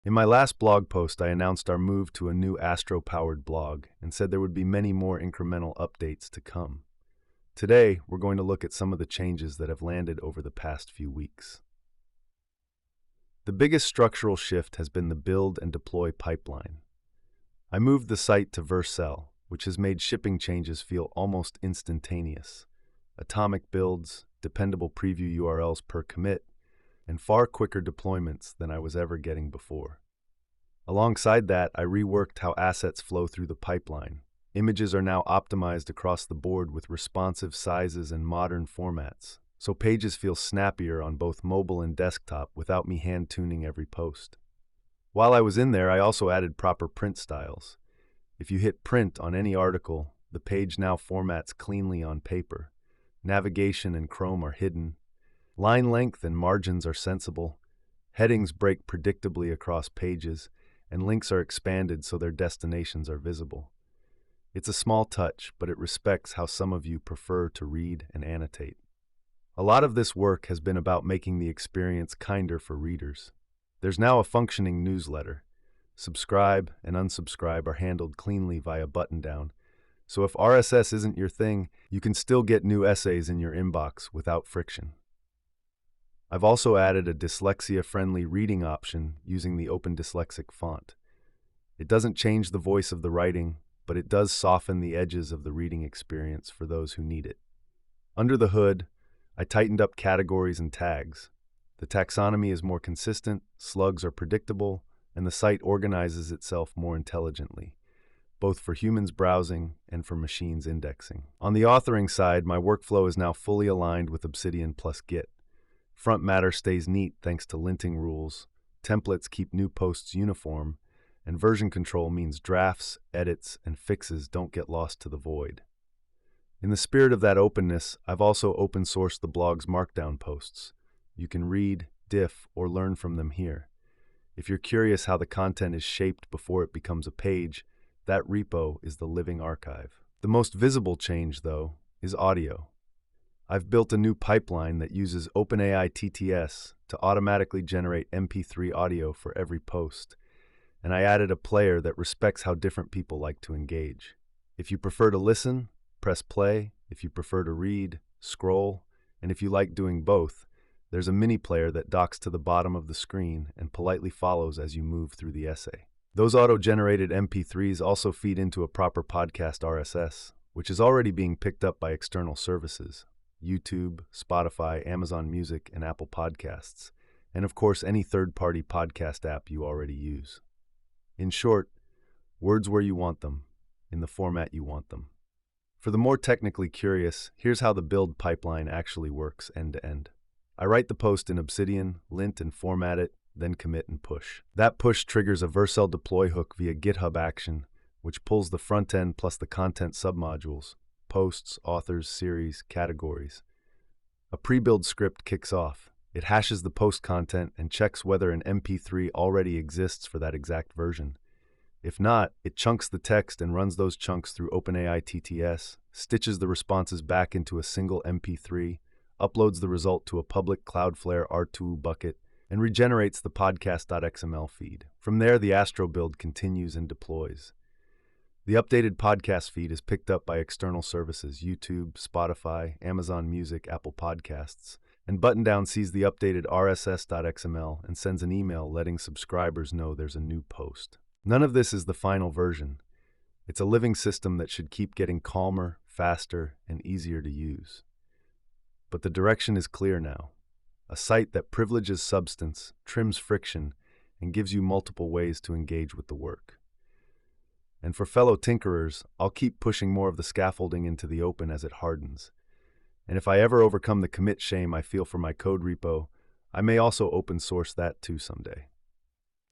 In my last blog post, I announced our move to a new Astro-powered blog and said there would be many more incremental updates to come. Today, we're going to look at some of the changes that have landed over the past few weeks. The biggest structural shift has been the build and deploy pipeline. I moved the site to Vercel, which has made shipping changes feel almost instantaneous. Atomic builds, dependable preview URLs per commit, and far quicker deployments than I was ever getting before. Alongside that, I reworked how assets flow through the pipeline. Images are now optimized across the board with responsive sizes and modern formats, so pages feel snappier on both mobile and desktop without me hand-tuning every post. While I was in there, I also added proper print styles. If you hit print on any article, the page now formats cleanly on paper. Navigation and Chrome are hidden. Line length and margins are sensible. Headings break predictably across pages, and links are expanded so their destinations are visible. It's a small touch, but it respects how some of you prefer to read and annotate. A lot of this work has been about making the experience kinder for readers. There's now a functioning newsletter. Subscribe and unsubscribe are handled cleanly via Buttondown, so if RSS isn't your thing, you can still get new essays in your inbox without friction. I've also added a dyslexia-friendly reading option using the OpenDyslexic font. It doesn't change the voice of the writing, but it does soften the edges of the reading experience for those who need it. Under the hood, I tightened up categories and tags. The taxonomy is more consistent, slugs are predictable, and the site organizes itself more intelligently, both for humans browsing and for machines indexing. On the authoring side, my workflow is now fully aligned with Obsidian+Git. Front matter stays neat thanks to linting rules, templates keep new posts uniform, and version control means drafts, edits, and fixes don't get lost to the void. In the spirit of that openness, I've also open-sourced the blog's Markdown posts. You can read, diff, or learn from them here. If you're curious how the content is shaped before it becomes a page, that repo is the living archive. The most visible change, though, is audio. I've built a new pipeline that uses OpenAI-TTS to automatically generate MP3 audio for every post, and I added a player that respects how different people like to engage. If you prefer to listen, press play. If you prefer to read, scroll. And if you like doing both, there's a mini player that docks to the bottom of the screen and politely follows as you move through the essay. Those auto-generated MP3s also feed into a proper podcast RSS, which is already being picked up by external services. YouTube, Spotify, Amazon Music, and Apple Podcasts, and of course any third-party podcast app you already use. In short, words where you want them, in the format you want them. For the more technically curious, here's how the build pipeline actually works end-to-end. I write the post in Obsidian, lint and format it, then commit and push. That push triggers a Vercel deploy hook via GitHub action, which pulls the front end plus the content submodules, posts, authors, series, categories. A pre-build script kicks off. It hashes the post content and checks whether an MP3 already exists for that exact version. If not, it chunks the text and runs those chunks through OpenAI-TTS, stitches the responses back into a single MP3, uploads the result to a public Cloudflare R2 bucket, and regenerates the podcast.xml feed. From there, the Astro build continues and deploys. The updated podcast feed is picked up by external services, YouTube, Spotify, Amazon Music, Apple Podcasts, and Buttondown sees the updated RSS.xml and sends an email letting subscribers know there's a new post. None of this is the final version. It's a living system that should keep getting calmer, faster, and easier to use. But the direction is clear now. A site that privileges substance, trims friction, and gives you multiple ways to engage with the work. And for fellow tinkerers, I'll keep pushing more of the scaffolding into the open as it hardens. And if I ever overcome the commit shame I feel for my code repo, I may also open source that too someday.